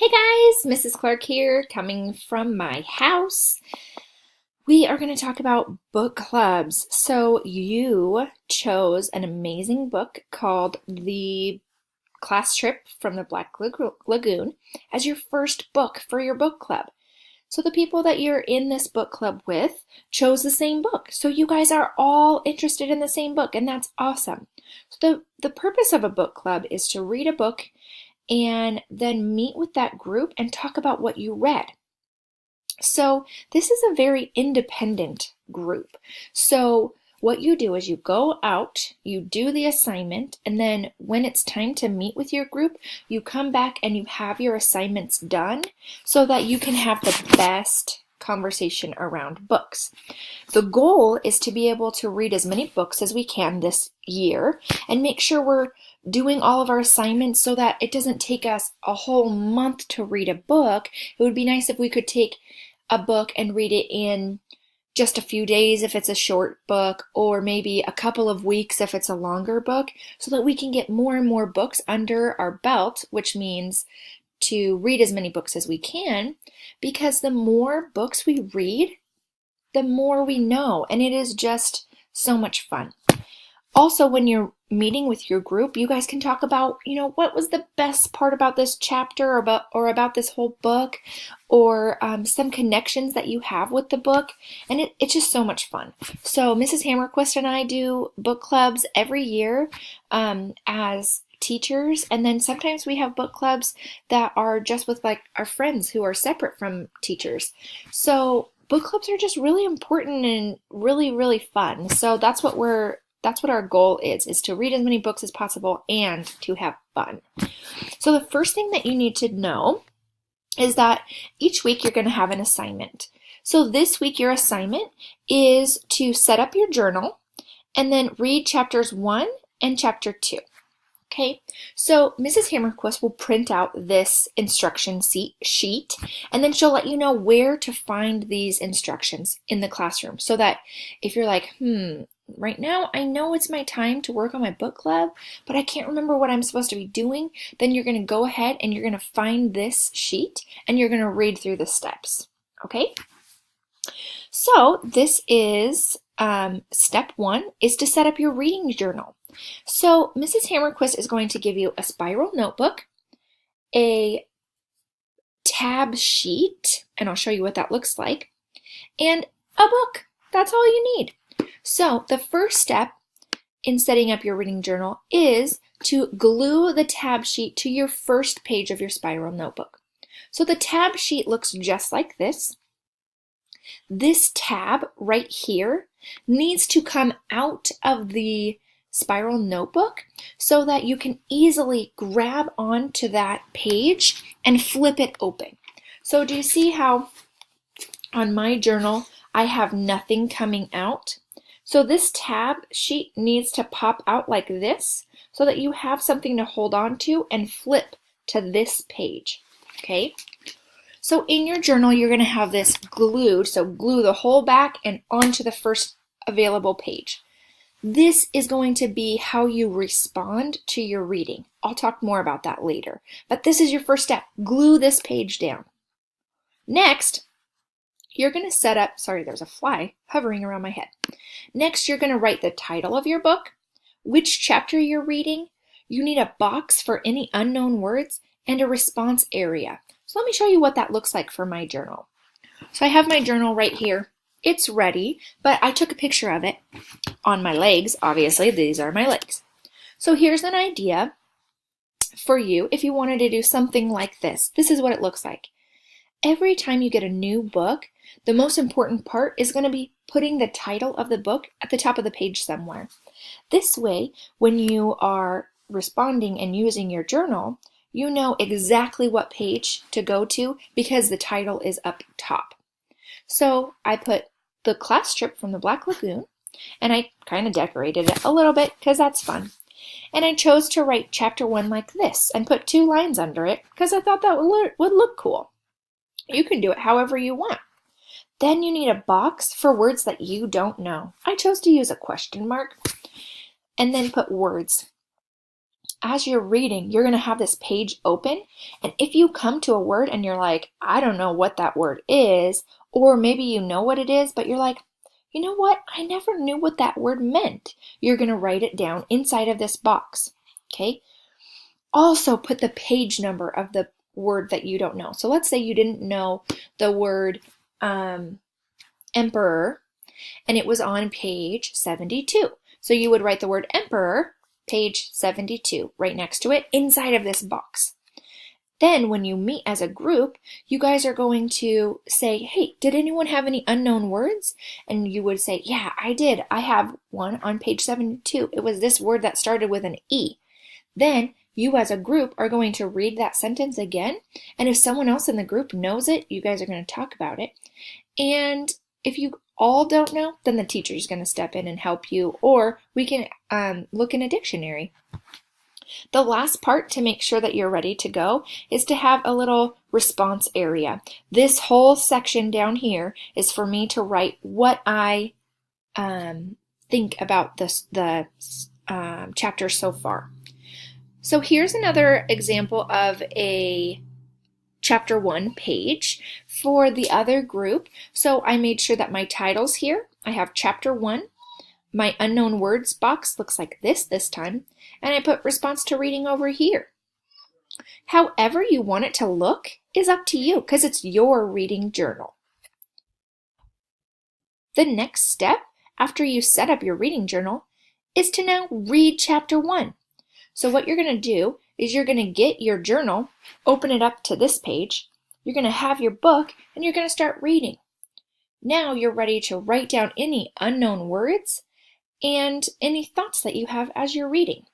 Hey guys, Mrs. Clark here, coming from my house. We are going to talk about book clubs. So, you chose an amazing book called The Class Trip from the Black Lagoon as your first book for your book club. So, the people that you're in this book club with chose the same book. So, you guys are all interested in the same book, and that's awesome. So, the purpose of a book club is to read a book and then meet with that group and talk about what you read. So this is a very independent group. So what you do is you go out, you do the assignment, and then when it's time to meet with your group, you come back and you have your assignments done so that you can have the best conversation around books. The goal is to be able to read as many books as we can this year and make sure we're doing all of our assignments so that it doesn't take us a whole month to read a book. It would be nice if we could take a book and read it in just a few days if it's a short book, or maybe a couple of weeks if it's a longer book, so that we can get more and more books under our belt, which means to read as many books as we can, because the more books we read, the more we know, and it is just so much fun. Also, when you're meeting with your group, you guys can talk about, what was the best part about this chapter or about this whole book, or some connections that you have with the book, and it's just so much fun. So Mrs. Hammerquist and I do book clubs every year as teachers, and then sometimes we have book clubs that are just with like our friends who are separate from teachers. So book clubs are just really important and really, really fun. So that's what our goal is to read as many books as possible and to have fun. So the first thing that you need to know is that each week you're going to have an assignment. So this week your assignment is to set up your journal and then read chapters 1 and chapter 2. Okay, so Mrs. Hammerquist will print out this instruction sheet, and then she'll let you know where to find these instructions in the classroom, so that if you're like, right now I know it's my time to work on my book club, but I can't remember what I'm supposed to be doing, then you're going to go ahead and you're going to find this sheet and you're going to read through the steps. Okay, so this is step 1 is to set up your reading journal. So Mrs. Hammerquist is going to give you a spiral notebook, a tab sheet, and I'll show you what that looks like, and a book. That's all you need. So the first step in setting up your reading journal is to glue the tab sheet to your first page of your spiral notebook. So the tab sheet looks just like this. This tab right here needs to come out of the spiral notebook so that you can easily grab onto that page and flip it open. So do you see how on my journal I have nothing coming out? So this tab sheet needs to pop out like this so that you have something to hold on to and flip to this page. Okay? So in your journal, you're going to have this glued, so glue the whole back and onto the first available page. This is going to be how you respond to your reading. I'll talk more about that later, but this is your first step. Glue this page down. Next, you're going to set up, sorry, there's a fly hovering around my head. Next, you're going to write the title of your book, which chapter you're reading. You need a box for any unknown words and a response area. So let me show you what that looks like for my journal. So I have my journal right here. It's ready, but I took a picture of it on my legs. Obviously, these are my legs. So here's an idea for you if you wanted to do something like this. This is what it looks like. Every time you get a new book, the most important part is going to be putting the title of the book at the top of the page somewhere. This way, when you are responding and using your journal, you know exactly what page to go to because the title is up top. So I put The Class Trip from the Black Lagoon, and I kind of decorated it a little bit because that's fun. And I chose to write chapter 1 like this and put 2 lines under it because I thought that would look cool. You can do it however you want. Then you need a box for words that you don't know. I chose to use a question mark and then put words. as you're reading, you're going to have this page open. And if you come to a word and you're like, I don't know what that word is, or maybe you know what it is, but you're like, you know what? I never knew what that word meant. You're going to write it down inside of this box. Okay? Also put the page number of the word that you don't know. So let's say you didn't know the word emperor, and it was on page 72. So you would write the word emperor, page 72, right next to it, inside of this box. Then when you meet as a group, you guys are going to say, hey, did anyone have any unknown words? And you would say, yeah, I did. I have one on page 72. It was this word that started with an E. Then you as a group are going to read that sentence again. And if someone else in the group knows it, you guys are going to talk about it. And if you all don't know, then the teacher is going to step in and help you, or we can look in a dictionary. The last part to make sure that you're ready to go is to have a little response area. This whole section down here is for me to write what I think about the chapter so far. So here's another example of a chapter 1 page for the other group. So I made sure that my title's here. I have chapter 1. My unknown words box looks like this time, and I put response to reading over here. However you want it to look is up to you because it's your reading journal. The next step after you set up your reading journal is to now read chapter 1. So what you're going to do is you're going to get your journal, open it up to this page, you're going to have your book, and you're going to start reading. Now you're ready to write down any unknown words and any thoughts that you have as you're reading.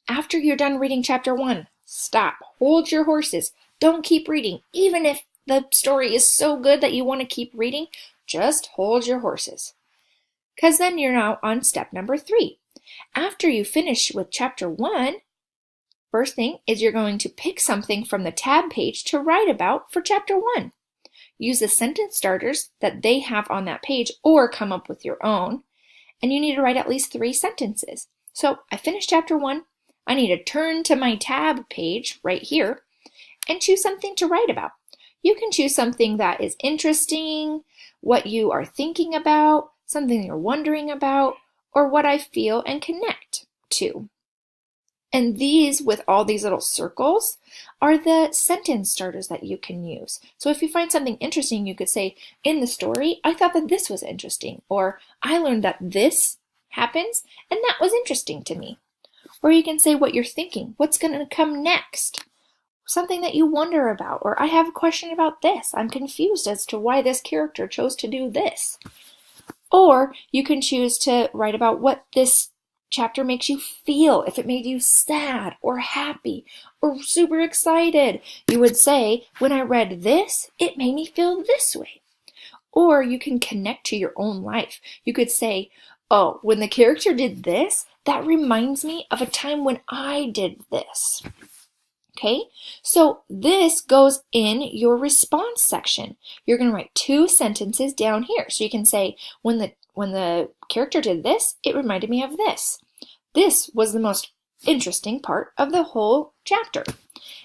After you're done reading chapter 1, stop, hold your horses, don't keep reading. Even if the story is so good that you want to keep reading, just hold your horses. Because then you're now on step number 3. After you finish with chapter 1, first thing is you're going to pick something from the tab page to write about for chapter 1. Use the sentence starters that they have on that page or come up with your own. And you need to write at least 3 sentences. So I finished chapter 1. I need to turn to my tab page right here and choose something to write about. You can choose something that is interesting, what you are thinking about, something you're wondering about, or what I feel and connect to. And these, with all these little circles, are the sentence starters that you can use. So if you find something interesting, you could say, in the story, I thought that this was interesting, or I learned that this happens, and that was interesting to me. Or you can say what you're thinking, what's going to come next, something that you wonder about, or I have a question about this. I'm confused as to why this character chose to do this. Or you can choose to write about what this chapter makes you feel. If it made you sad or happy or super excited, you would say, when I read this, it made me feel this way. Or you can connect to your own life. You could say, oh, when the character did this, that reminds me of a time when I did this. Okay, so this goes in your response section. You're going to write 2 sentences down here. So you can say, when the character did this, it reminded me of this. This was the most interesting part of the whole chapter.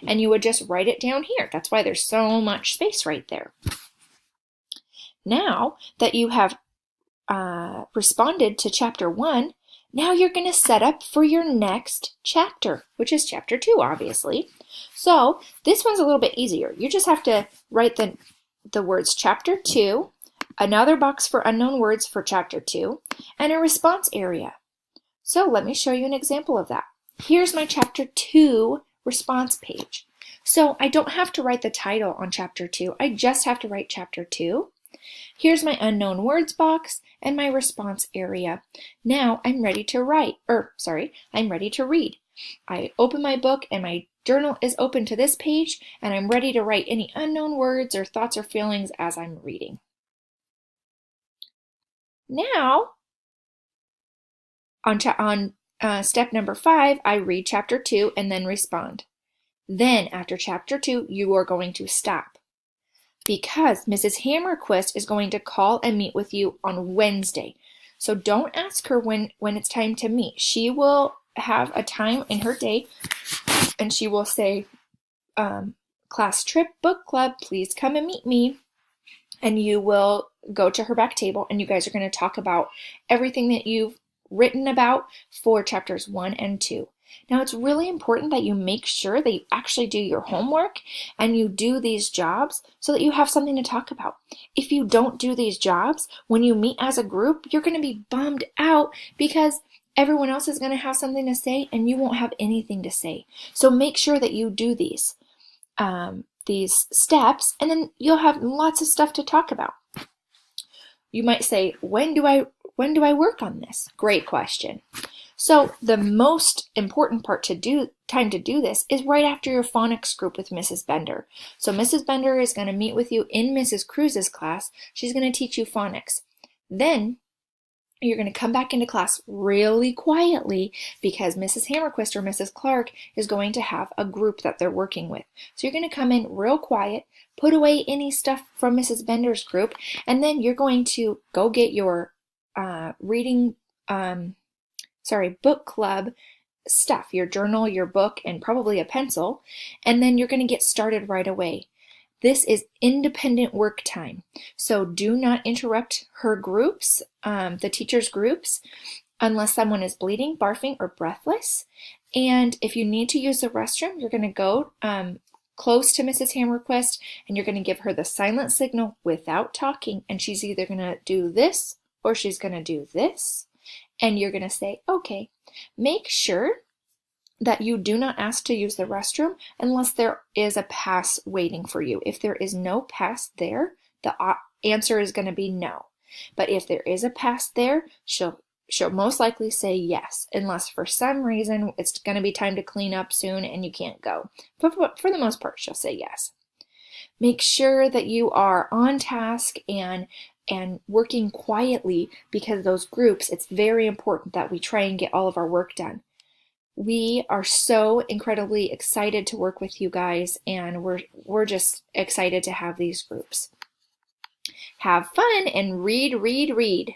And you would just write it down here. That's why there's so much space right there. Now that you have responded to chapter 1, now you're going to set up for your next chapter, which is chapter 2, obviously. So this one's a little bit easier. You just have to write the words chapter 2, another box for unknown words for chapter 2, and a response area. So let me show you an example of that. Here's my chapter 2 response page. So I don't have to write the title on chapter 2. I just have to write chapter 2. Here's my unknown words box and my response area. Now I'm ready to I'm ready to read. I open my book and my journal is open to this page, and I'm ready to write any unknown words or thoughts or feelings as I'm reading. Now, on step number 5, I read chapter 2 and then respond. Then after chapter 2, you are going to stop, because Mrs. Hammerquist is going to call and meet with you on Wednesday. So don't ask her when it's time to meet. She will have a time in her day, and she will say, class trip, book club, please come and meet me. And you will go to her back table, and you guys are going to talk about everything that you've written about for chapters 1 and 2. Now, it's really important that you make sure that you actually do your homework and you do these jobs so that you have something to talk about. If you don't do these jobs, when you meet as a group, you're going to be bummed out because everyone else is going to have something to say and you won't have anything to say. So make sure that you do these steps, and then you'll have lots of stuff to talk about. You might say, when do I work on this? Great question. So the most important time to do this is right after your phonics group with Mrs. Bender. So Mrs. Bender is going to meet with you in Mrs. Cruz's class. She's going to teach you phonics. Then you're going to come back into class really quietly because Mrs. Hammerquist or Mrs. Clark is going to have a group that they're working with. So you're going to come in real quiet, put away any stuff from Mrs. Bender's group, and then you're going to go get your book club stuff, your journal, your book, and probably a pencil, and then you're going to get started right away. This is independent work time, so do not interrupt her groups, the teacher's groups, unless someone is bleeding, barfing, or breathless. And if you need to use the restroom, you're going to go close to Mrs. Hammerquist, and you're going to give her the silent signal without talking, and she's either going to do this or she's going to do this, and you're going to say, okay. Make sure that you do not ask to use the restroom unless there is a pass waiting for you. If there is no pass there, the answer is going to be no. But if there is a pass there, she'll most likely say yes, unless for some reason it's going to be time to clean up soon and you can't go. But for the most part, she'll say yes. Make sure that you are on task and working quietly, because those groups, it's very important that we try and get all of our work done. We are so incredibly excited to work with you guys, and we're just excited to have these groups. Have fun and read, read, read.